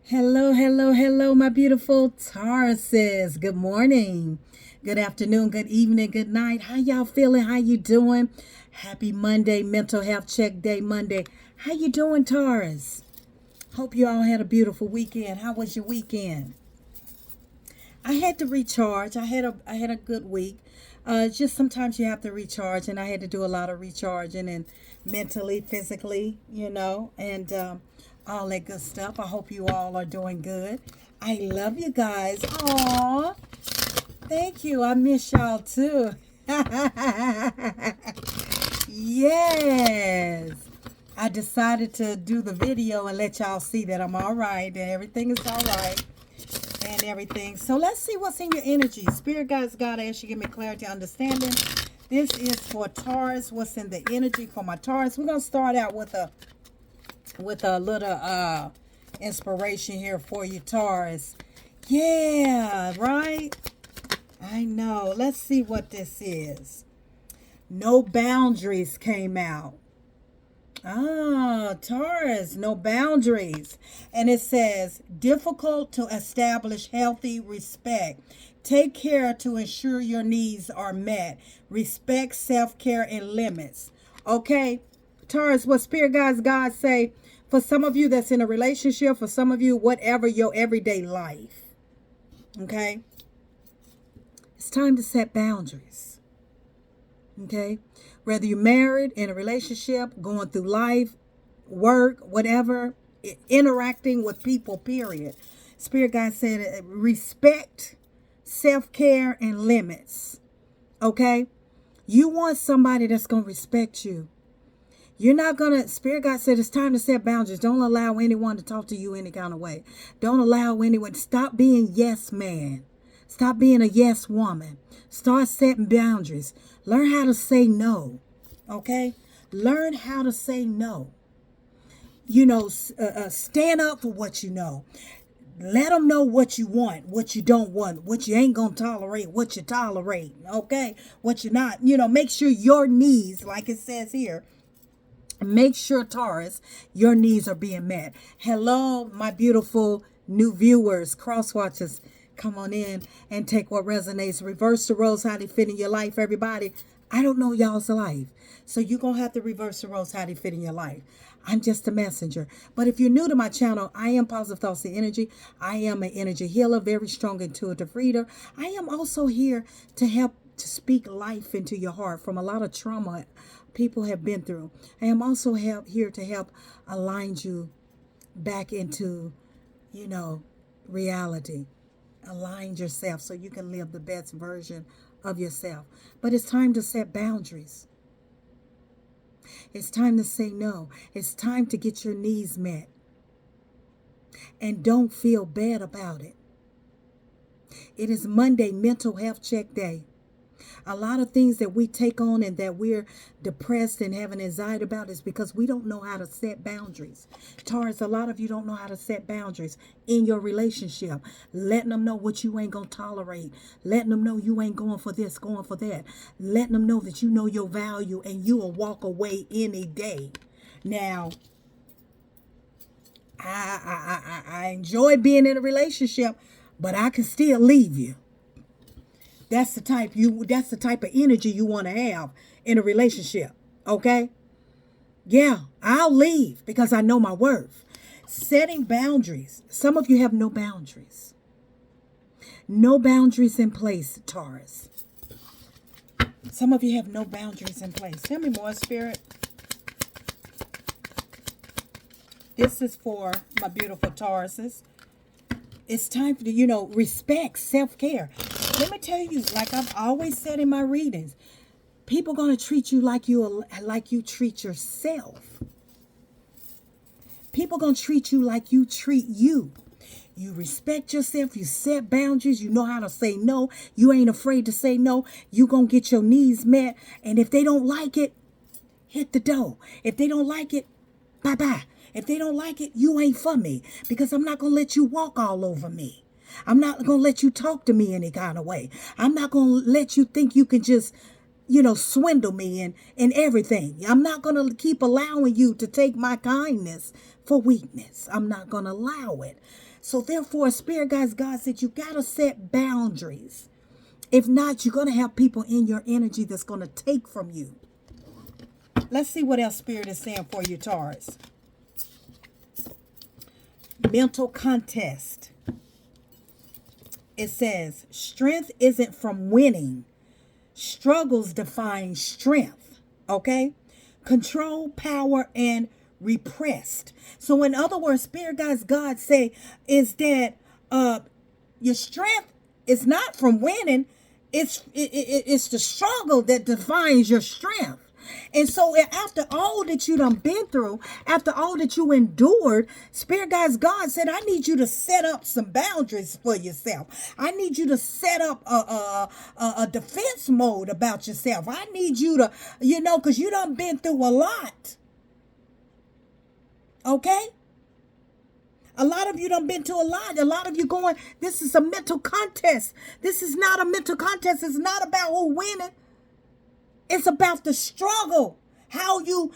Hello, hello, hello, my beautiful Tauruses. Good morning, good afternoon, good evening, good night. How y'all feeling? How you doing? Happy Monday, Mental Health Check Day Monday. How you doing, Taurus? Hope you all had a beautiful weekend. How was your weekend? I had to recharge. I had a good week. Just sometimes you have to recharge, and I had to do a lot of recharging and mentally, physically, and all that good stuff. I hope you all are doing good. I love you guys. Aw, thank you. I miss y'all too. Yes. I decided to do the video and let y'all see that I'm all right, that everything is all right and everything. So let's see what's in your energy. Spirit guides, God, I ask you to give me clarity, understanding. This is for Taurus. What's in the energy for my Taurus? We're gonna start out with a little inspiration here for you, Taurus. Yeah, right. I know. Let's see what this is. No boundaries came out. Ah, Taurus, no boundaries. And it says, difficult to establish healthy respect. Take care to ensure your needs are met. Respect, self-care, and limits. Okay, Taurus, what Spirit Guides God say, for some of you that's in a relationship, for some of you, whatever your everyday life. Okay, it's time to set boundaries. Okay, whether you're married, in a relationship, going through life, work, whatever, interacting with people, period. Spirit guide said respect, self-care, and limits. Okay, you want somebody that's going to respect you. You're not going to, Spirit God said it's time to set boundaries. Don't allow anyone to talk to you any kind of way. Don't allow anyone, stop being yes man. Stop being a yes woman. Start setting boundaries. Learn how to say no. Okay? Learn how to say no. Stand up for what you know. Let them know what you want, what you don't want, what you ain't going to tolerate, what you tolerate. Okay? What you're not. Make sure your needs, like it says here, make sure, Taurus, your needs are being met. Hello, my beautiful new viewers, cross watchers. Come on in and take what resonates. Reverse the roles, how they fit in your life, everybody. I don't know y'all's life. So you're going to have to reverse the roles, how they fit in your life. I'm just a messenger. But if you're new to my channel, I am Positive Thoughts and Energy. I am an energy healer, very strong intuitive reader. I am also here to help to speak life into your heart from a lot of trauma people have been through. I am also here to help align you back into, reality. Align yourself so you can live the best version of yourself. But it's time to set boundaries. It's time to say no. It's time to get your needs met. And don't feel bad about it. It is Monday, Mental Health Check Day. A lot of things that we take on and that we're depressed and having anxiety about is because we don't know how to set boundaries. Taurus, a lot of you don't know how to set boundaries in your relationship. Letting them know what you ain't going to tolerate. Letting them know you ain't going for this, going for that. Letting them know that you know your value and you will walk away any day. Now, I enjoy being in a relationship, but I can still leave you. That's the type of energy you want to have in a relationship. Okay? Yeah, I'll leave because I know my worth. Setting boundaries. Some of you have no boundaries. No boundaries in place, Taurus. Some of you have no boundaries in place. Tell me more, Spirit. This is for my beautiful Tauruses. It's time for, respect, self-care. Let me tell you, like I've always said in my readings, people going to treat you like you treat yourself. People going to treat you like you treat you. You respect yourself. You set boundaries. You know how to say no. You ain't afraid to say no. You going to get your needs met. And if they don't like it, hit the door. If they don't like it, bye-bye. If they don't like it, you ain't for me. Because I'm not going to let you walk all over me. I'm not going to let you talk to me any kind of way. I'm not going to let you think you can just swindle me and everything. I'm not going to keep allowing you to take my kindness for weakness. I'm not going to allow it. So therefore, Spirit guides, God said you got to set boundaries. If not, you're going to have people in your energy that's going to take from you. Let's see what else Spirit is saying for you, Taurus. Mental contest. It says, strength isn't from winning. Struggles define strength. Okay? Control, power, and repressed. So in other words, Spirit guides, God say is that your strength is not from winning. It's the struggle that defines your strength. And so after all that you done been through, after all that you endured, Spirit guides, God said, I need you to set up some boundaries for yourself. I need you to set up a defense mode about yourself. I need you to, because you done been through a lot. Okay? A lot of you done been to a lot. A lot of you going, this is a mental contest. This is not a mental contest. It's not about who winning. It's about the struggle. How you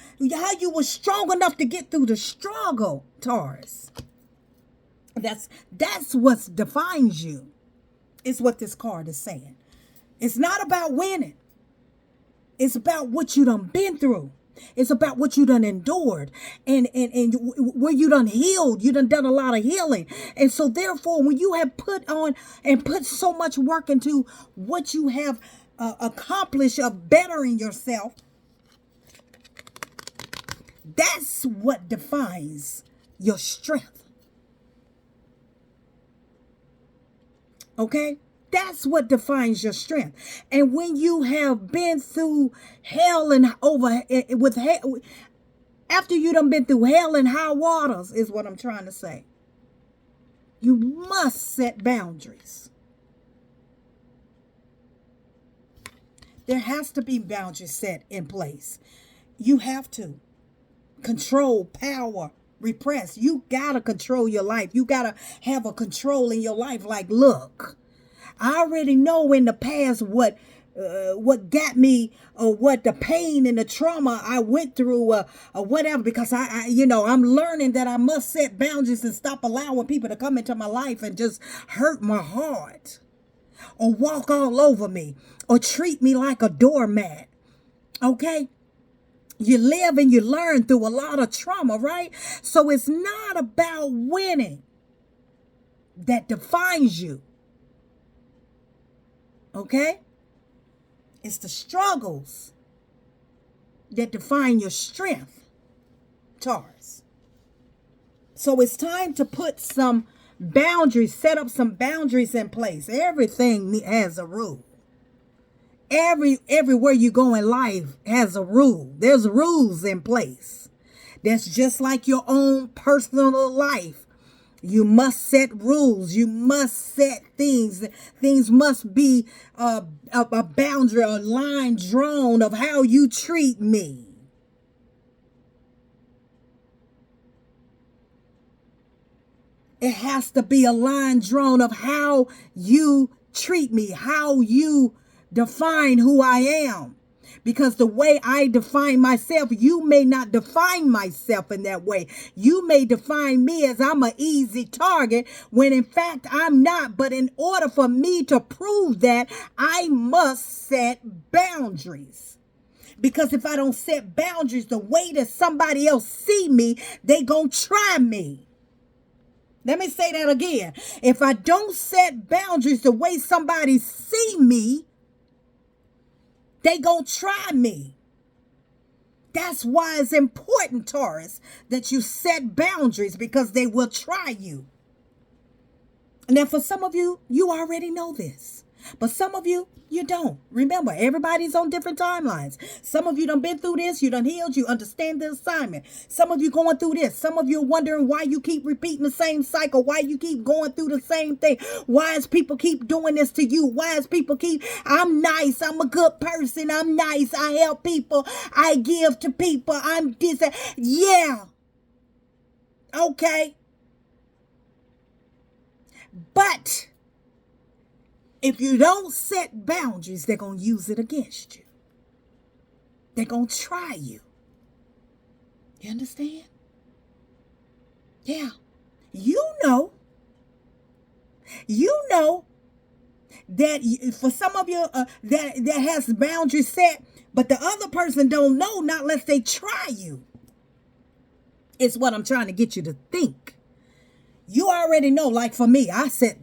were strong enough to get through the struggle, Taurus. That's what defines you. It's what this card is saying. It's not about winning. It's about what you done been through. It's about what you done endured and where you done healed. You done a lot of healing. And so therefore, when you have put so much work into what you have accomplished of bettering yourself, that's what defines your strength. Okay? That's what defines your strength. And when you have been through hell and after you done been through hell and high waters, is what I'm trying to say. You must set boundaries. There has to be boundaries set in place. You have to control, power, repress. You gotta control your life. You gotta have a control in your life. Like, look, I already know in the past what got me, or what the pain and the trauma I went through, or whatever. Because I'm learning that I must set boundaries and stop allowing people to come into my life and just hurt my heart, or walk all over me, or treat me like a doormat. Okay? You live and you learn through a lot of trauma, right? So it's not about winning that defines you. Okay? It's the struggles that define your strength, Taurus. So it's time to put some boundaries, set up some boundaries in place. Everything has a rule. Everywhere you go in life has a rule. There's rules in place. That's just like your own personal life. You must set rules. You must set things. Things must be a boundary, a line drawn of how you treat me. It has to be a line drawn of how you treat me, how you define who I am. Because the way I define myself, you may not define myself in that way. You may define me as I'm an easy target, when in fact I'm not. But in order for me to prove that, I must set boundaries. Because if I don't set boundaries the way that somebody else see me, they gonna try me. Let me say that again. If I don't set boundaries the way somebody see me, they gonna try me. That's why it's important, Taurus, that you set boundaries, because they will try you. Now, for some of you, you already know this. But some of you, you don't. Remember, everybody's on different timelines. Some of you done been through this. You done healed. You understand the assignment. Some of you going through this. Some of you are wondering why you keep repeating the same cycle. Why you keep going through the same thing. Why is people keep doing this to you? Why is people keep, I'm nice. I'm a good person. I'm nice. I help people. I give to people. I'm this. Yeah. Okay. But if you don't set boundaries, they're going to use it against you. They're going to try you. You understand? Yeah. You know that for some of you that has boundaries set, but the other person don't know, not unless they try you. It's what I'm trying to get you to think. You already know, like for me, I set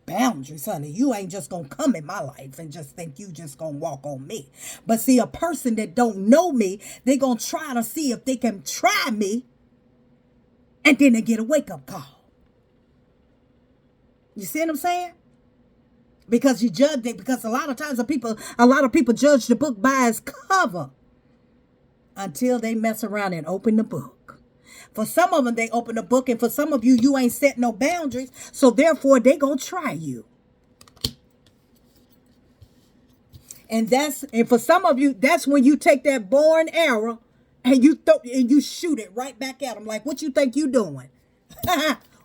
boundaries, honey. You ain't just gonna come in my life and just think you just gonna walk on me. But see, a person that don't know me, they gonna try to see if they can try me, and then they get a wake-up call. You see what I'm saying? Because you judge it, because a lot of times a lot of people judge the book by its cover until they mess around and open the book. For some of them, they open the book, and for some of you, you ain't set no boundaries, so therefore, they gonna try you. And for some of you, that's when you take that bow and arrow and you shoot it right back at them. Like, what you think you doing?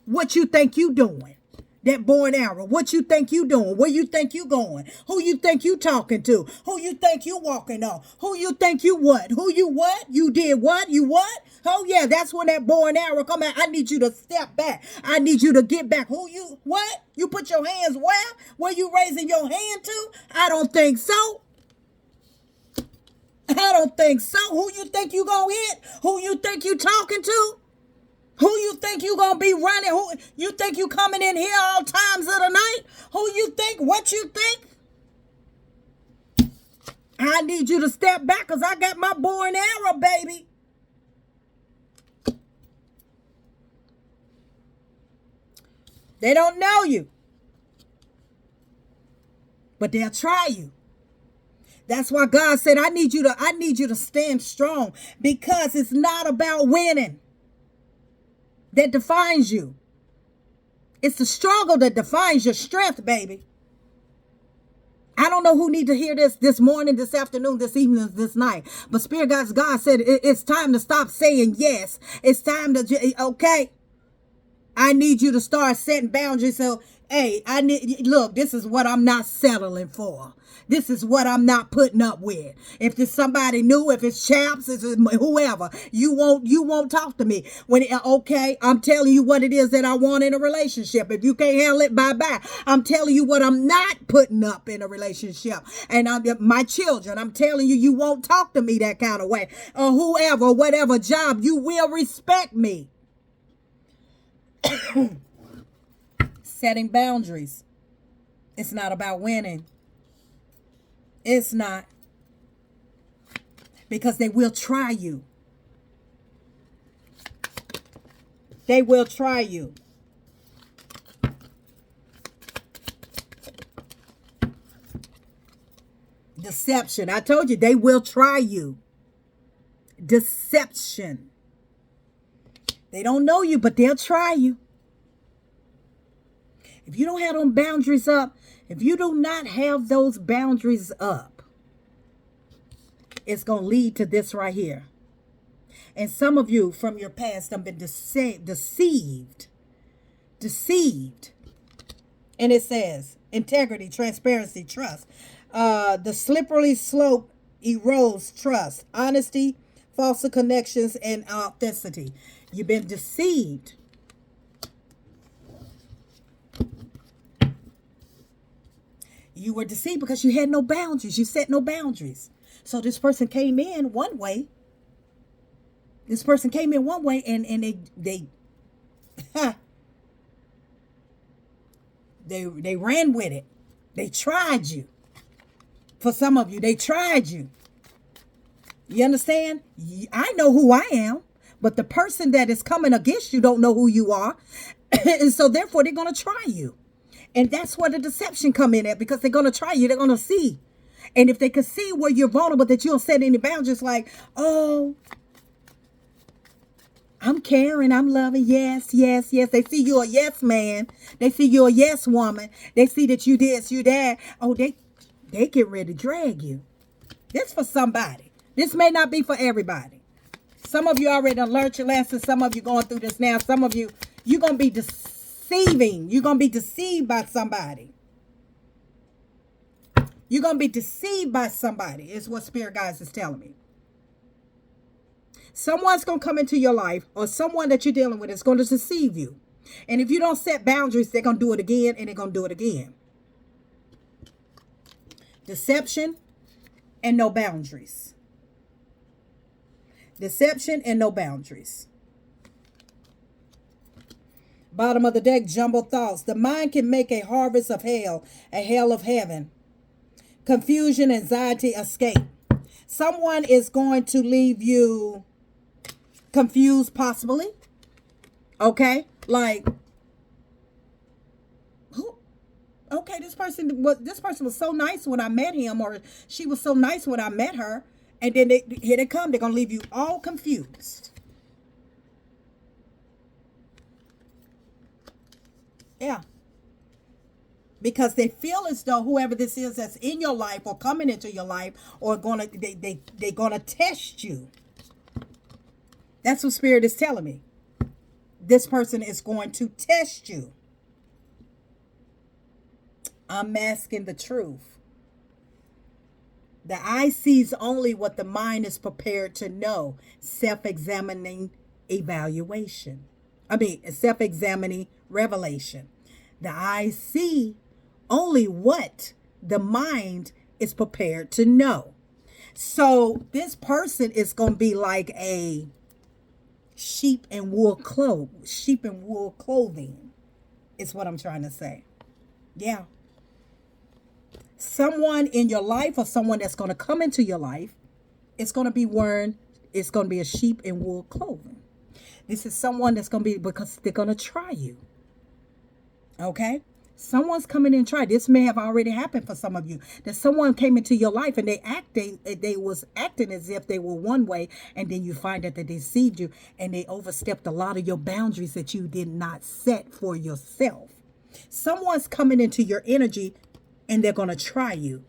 What you think you doing? That bow and arrow. What you think you doing? Where you think you going? Who you think you talking to? Who you think you walking on? Who you think you what? Who you what? You did what? You what? Oh yeah, that's when that bow and arrow come out. I need you to step back. I need you to get back. Who you what? You put your hands where? Where you raising your hand to? I don't think so. I don't think so. Who you think you gonna hit? Who you think you talking to? Who you think you gonna be running? Who you think you coming in here all times of the night? Who you think? What you think? I need you to step back because I got my bow and arrow, baby. They don't know you, but they'll try you. That's why God said, I need you to stand strong, because it's not about winning that defines you. It's the struggle that defines your strength, baby. I don't know who need to hear this morning, this afternoon, this evening, this night. But Spirit Guides, God said it's time to stop saying yes. It's time to, okay. I need you to start setting boundaries. So, hey, look, this is what I'm not settling for. This is what I'm not putting up with. If it's somebody new, if it's chaps, if it's whoever, you won't talk to me. Okay, I'm telling you what it is that I want in a relationship. If you can't handle it, bye-bye. I'm telling you what I'm not putting up in a relationship. And my children, I'm telling you, you won't talk to me that kind of way. Or whoever, whatever job, you will respect me. Setting boundaries. It's not about winning. It's not. Because they will try you. They will try you. Deception. I told you, they will try you. Deception. They don't know you, but they'll try you. If you don't have them boundaries up, if you do not have those boundaries up, it's going to lead to this right here. And some of you from your past have been deceived. And it says integrity, transparency, trust. The slippery slope erodes trust, honesty, false connections, and authenticity. You've been deceived. You were deceived because you had no boundaries. You set no boundaries. So this person came in one way. This person came in one way, and they ran with it. They tried you. For some of you, they tried you. You understand? I know who I am, but the person that is coming against you don't know who you are. And so therefore, they're going to try you. And that's where the deception come in at, because they're going to try you. They're going to see. And if they can see where you're vulnerable, that you don't set any boundaries, like, oh, I'm caring, I'm loving, yes, yes, yes. They see you a yes man. They see you a yes woman. They see that you this, you that. Oh, they get ready to drag you. This for somebody. This may not be for everybody. Some of you already learned your lesson. Some of you going through this now. Some of you, you're going to be deceiving. You're going to be deceived by somebody. You're going to be deceived by somebody, is what Spirit Guides is telling me. Someone's going to come into your life, or someone that you're dealing with is going to deceive you. And if you don't set boundaries, they're going to do it again, and they're going to do it again. Deception and no boundaries. Deception and no boundaries. Bottom of the deck, jumbled thoughts. The mind can make a harvest of hell, a hell of heaven. Confusion, anxiety, escape. Someone is going to leave you confused, possibly. Okay? Like, who? Okay, this person was so nice when I met him, or she was so nice when I met her, and then here they come. They're gonna leave you all confused. Yeah. Because they feel as though whoever this is that's in your life or coming into your life or they're gonna test you. That's what Spirit is telling me. This person is going to test you. I'm masking the truth. The eye sees only what the mind is prepared to know. Self-examining evaluation. Self-examining revelation. The eye see only what the mind is prepared to know. So this person is going to be like a sheep and wool clothing is what I'm trying to say. Yeah. Someone in your life or someone that's going to come into your life, it's going to be a sheep and wool clothing. This is someone that's going to be, because they're going to try you. Okay? Someone's coming in and try. This may have already happened for some of you. That someone came into your life and they was acting as if they were one way, and then you find that they deceived you and they overstepped a lot of your boundaries that you did not set for yourself. Someone's coming into your energy and they're going to try you.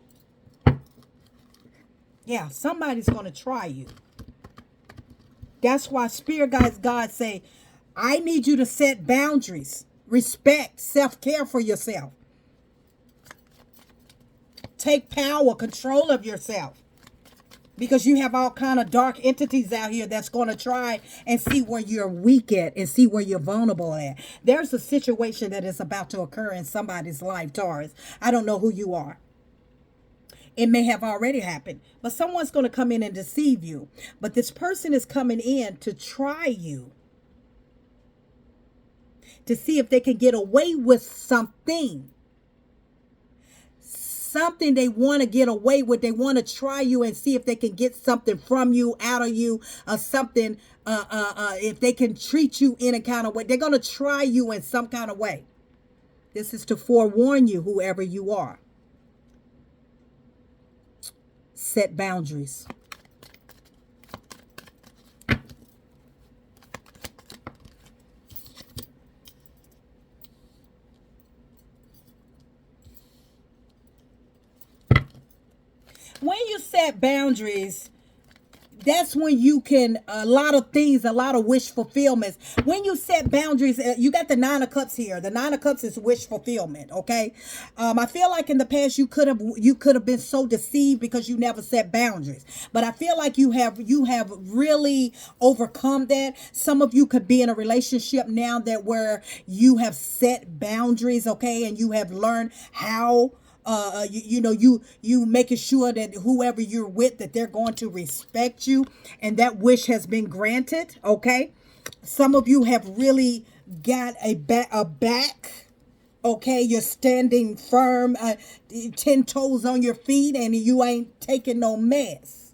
Yeah, somebody's going to try you. That's why Spirit guides God say, I need you to set boundaries. Respect, self-care for yourself. Take power, control of yourself. Because you have all kind of dark entities out here that's going to try and see where you're weak at and see where you're vulnerable at. There's a situation that is about to occur in somebody's life, Taurus. I don't know who you are. It may have already happened, but someone's going to come in and deceive you. But this person is coming in to try you, to see if they can get away with something. Something they want to get away with. They want to try you and see if they can get something from you, out of you, or something, if they can treat you in a kind of way. They're going to try you in some kind of way. This is to forewarn you, whoever you are. Set boundaries. When you set boundaries, that's when you can, a lot of wish fulfillments. When you set boundaries, you got the 9 of Cups here. The 9 of Cups is wish fulfillment, okay? I feel like in the past you could have been so deceived because you never set boundaries. But I feel like you have really overcome that. Some of you could be in a relationship now that where you have set boundaries, okay? And you have learned how you making sure that whoever you're with, that they're going to respect you, and that wish has been granted. Okay, some of you have really got a back. Okay, you're standing firm, 10 toes on your feet, and you ain't taking no mess.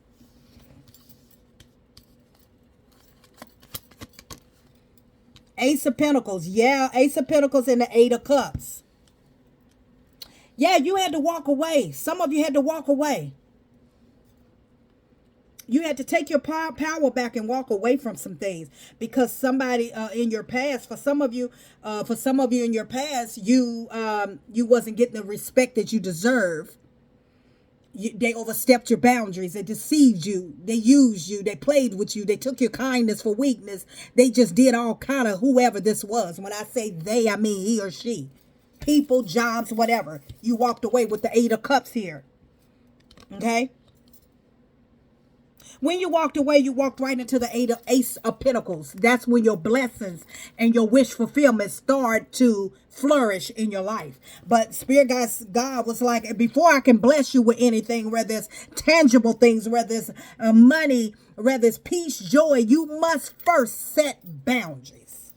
Ace of Pentacles, yeah, Ace of Pentacles and the 8 of Cups. Yeah, you had to walk away. Some of you had to walk away. You had to take your power back and walk away from some things because somebody in your past, for some of you in your past, you wasn't getting the respect that you deserve. They overstepped your boundaries. They deceived you. They used you. They played with you. They took your kindness for weakness. They just did all kind of whoever this was. When I say they, I mean he or she. People, jobs, whatever. You walked away with the 8 of Cups here. Okay? When you walked away, you walked right into the Ace of Pentacles. That's when your blessings and your wish fulfillment start to flourish in your life. But Spirit God was like, before I can bless you with anything, whether it's tangible things, whether it's money, whether it's peace, joy, you must first set boundaries.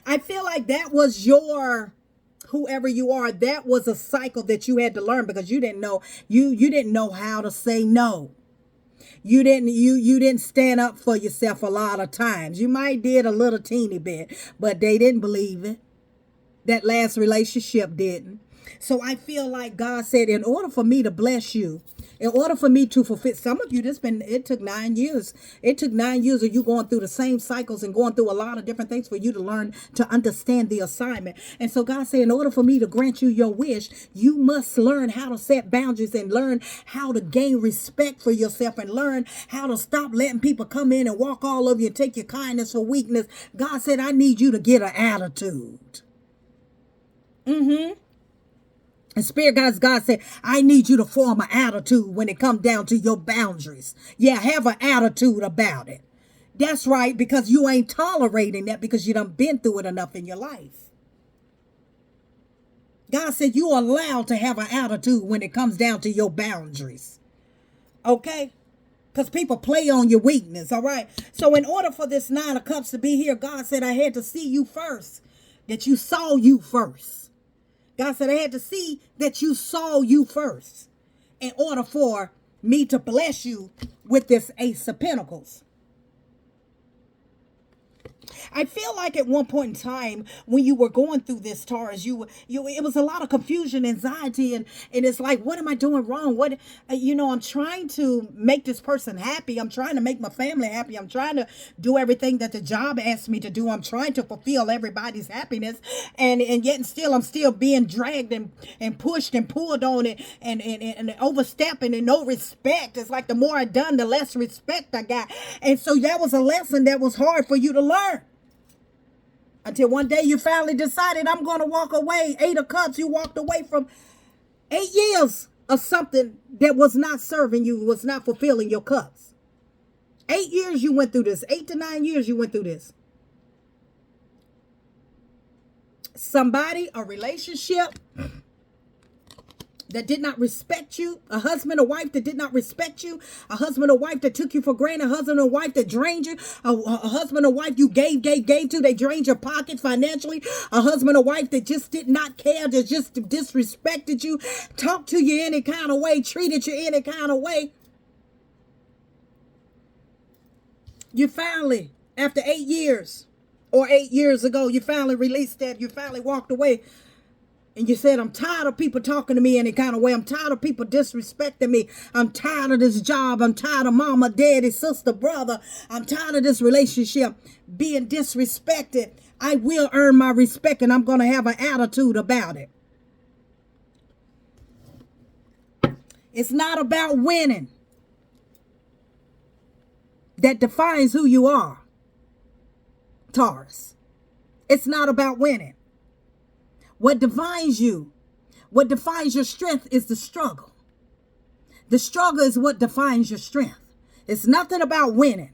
I feel like that was your, whoever you are, that was a cycle that you had to learn, because you didn't know, you didn't know how to say no. You didn't stand up for yourself a lot of times. You might did a little teeny bit, but they didn't believe it. That last relationship didn't. So I feel like God said, in order for me to bless you, in order for me to fulfill, some of you, it took 9 years. It took 9 years of you going through the same cycles and going through a lot of different things for you to learn to understand the assignment. And so God said, in order for me to grant you your wish, you must learn how to set boundaries and learn how to gain respect for yourself and learn how to stop letting people come in and walk all over you and take your kindness for weakness. God said, I need you to get an attitude. And Spirit God said, I need you to form an attitude when it comes down to your boundaries. Yeah, have an attitude about it. That's right, because you ain't tolerating that, because you done been through it enough in your life. God said you are allowed to have an attitude when it comes down to your boundaries. Okay? Because people play on your weakness, all right? So in order for this 9 of Cups to be here, God said I had to see you first, that you saw you first. God said I had to see that you saw you first in order for me to bless you with this Ace of Pentacles. I feel like at one point in time when you were going through this, Taurus, it was a lot of confusion, anxiety, and it's like, what am I doing wrong? I'm trying to make this person happy. I'm trying to make my family happy. I'm trying to do everything that the job asked me to do. I'm trying to fulfill everybody's happiness, and yet still I'm still being dragged and pushed and pulled on it and overstepping and no respect. It's like the more I done, the less respect I got. And so that was a lesson that was hard for you to learn. Until one day you finally decided, I'm going to walk away. 8 of Cups, you walked away from 8 years of something that was not serving you, was not fulfilling your cups. 8 years you went through this. 8 to 9 years you went through this. Somebody, a relationship that did not respect you, a husband or wife that did not respect you, a husband or wife that took you for granted, a husband or wife that drained you, a husband or wife you gave to, they drained your pocket financially, a husband or wife that just did not care, that just disrespected you, talked to you any kind of way, treated you any kind of way. You finally, after 8 years, or 8 years ago, you finally released that, you finally walked away. And you said, I'm tired of people talking to me any kind of way. I'm tired of people disrespecting me. I'm tired of this job. I'm tired of mama, daddy, sister, brother. I'm tired of this relationship being disrespected. I will earn my respect, and I'm going to have an attitude about it. It's not about winning that defines who you are, Taurus. It's not about winning. What defines you, what defines your strength is the struggle. The struggle is what defines your strength. It's nothing about winning.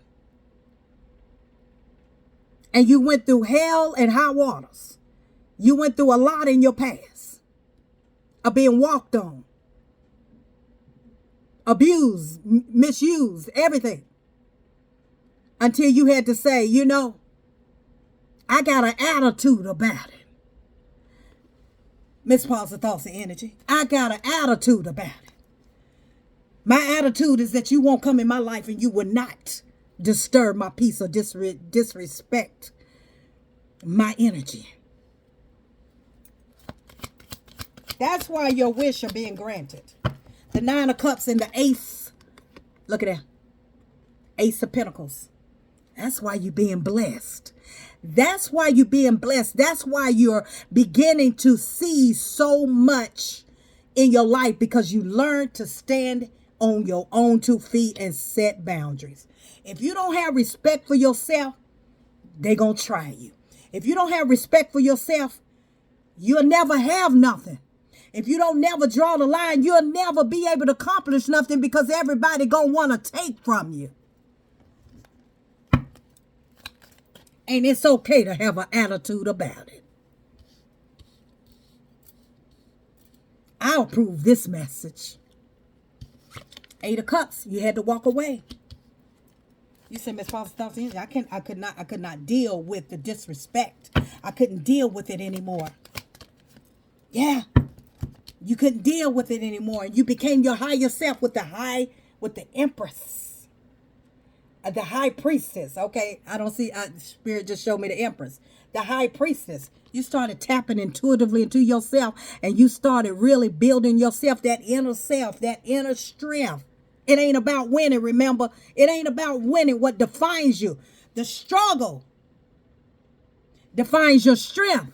And you went through hell and high waters. You went through a lot in your past of being walked on, abused, misused, everything. Until you had to say, I got an attitude about it. Miss Paul's thoughts and energy. I got an attitude about it. My attitude is that you won't come in my life and you will not disturb my peace or disrespect my energy. That's why your wish are being granted. The 9 of Cups and the Ace. Look at that. Ace of Pentacles. That's why you're being blessed. That's why you're being blessed. That's why you're beginning to see so much in your life, because you learned to stand on your own 2 feet and set boundaries. If you don't have respect for yourself, they're going to try you. If you don't have respect for yourself, you'll never have nothing. If you don't never draw the line, you'll never be able to accomplish nothing because everybody gonna want to take from you. And it's okay to have an attitude about it. I'll approve this message. 8 of Cups, you had to walk away. You said, Miss Foster Thompson, I could not deal with the disrespect. I couldn't deal with it anymore. Yeah. You couldn't deal with it anymore. And you became your higher self with the Empress. The High Priestess. Okay. I don't see, Spirit just showed me the Empress. The High Priestess. You started tapping intuitively into yourself, and you started really building yourself, that inner self, that inner strength. It ain't about winning, remember. It ain't about winning. What defines you? The struggle defines your strength.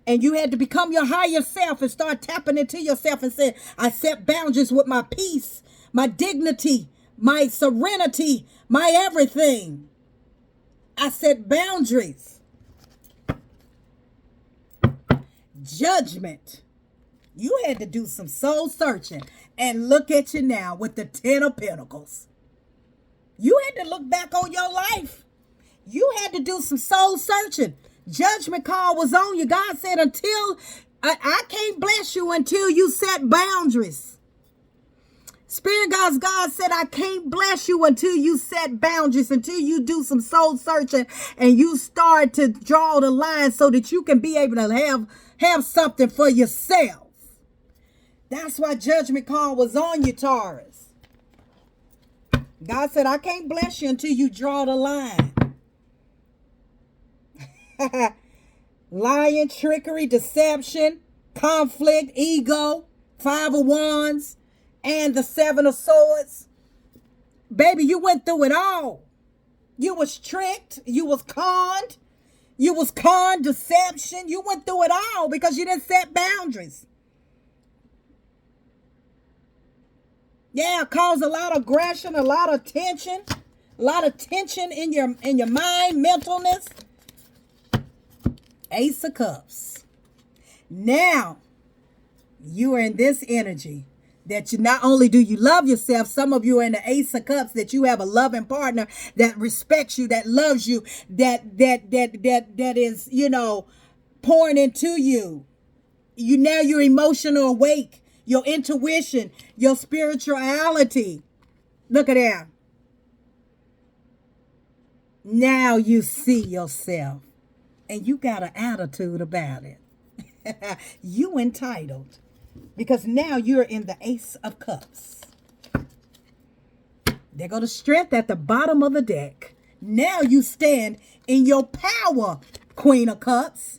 And you had to become your higher self and start tapping into yourself and say, I set boundaries with my peace, my dignity, my serenity, my everything. I set boundaries. Judgment. You had to do some soul searching. And look at you now with the 10 of Pentacles. You had to look back on your life. You had to do some soul searching. Judgment call was on you. God said, until I can't bless you until you set boundaries. Spirit God said, I can't bless you until you set boundaries, until you do some soul searching and you start to draw the line so that you can be able to have something for yourself. That's why judgment call was on you, Taurus. God said, I can't bless you until you draw the line. Lying, trickery, deception, conflict, ego, 5 of Wands, and the 7 of Swords. Baby, you went through it all. You was tricked. You was conned. You was conned, deception. You went through it all because you didn't set boundaries. Yeah, caused a lot of aggression, a lot of tension in your mind, mentalness. Ace of Cups. Now, you are in this energy that you not only do you love yourself, some of you are in the Ace of Cups, that you have a loving partner that respects you, that loves you, that is, pouring into you. You're emotional awake. Your intuition, your spirituality. Look at that. Now you see yourself. And you got an attitude about it. You entitled. Because now you're in the Ace of Cups. There go the strength at the bottom of the deck. Now you stand in your power, Queen of Cups.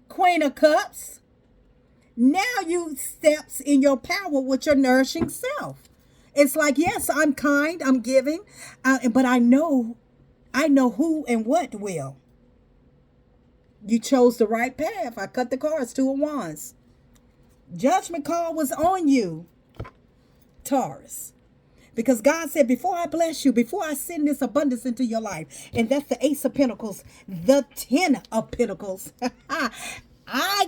Queen of Cups. Now you steps in your power with your nourishing self. It's like, yes, I'm kind, I'm giving, but I know who and what will. You chose the right path. I cut the cards, 2 of Wands. Judgment call was on you, Taurus. Because God said, before I bless you, before I send this abundance into your life, and that's the Ace of Pentacles, the 10 of Pentacles.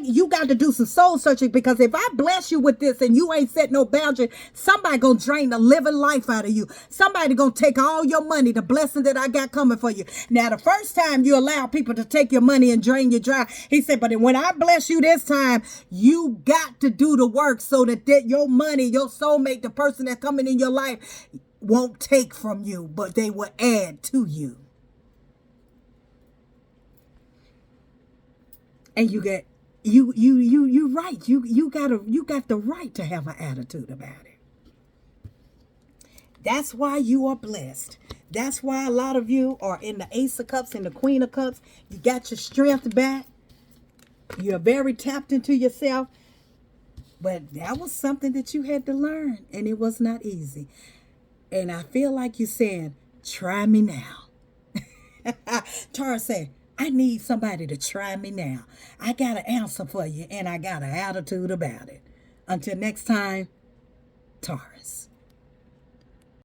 You got to do some soul searching, because if I bless you with this and you ain't set no boundary, somebody gonna drain the living life out of you. Somebody gonna take all your money, the blessing that I got coming for you. Now, the first time you allow people to take your money and drain you dry, he said, but when I bless you this time, you got to do the work so that your money, your soulmate, the person that's coming in your life won't take from you, but they will add to you. And you get you right. You got the right to have an attitude about it. That's why you are blessed. That's why a lot of you are in the Ace of Cups and the Queen of Cups. You got your strength back. You're very tapped into yourself. But that was something that you had to learn, and it was not easy. And I feel like you're saying, try me now. Tara said, I need somebody to try me now. I got an answer for you, and I got an attitude about it. Until next time, Taurus.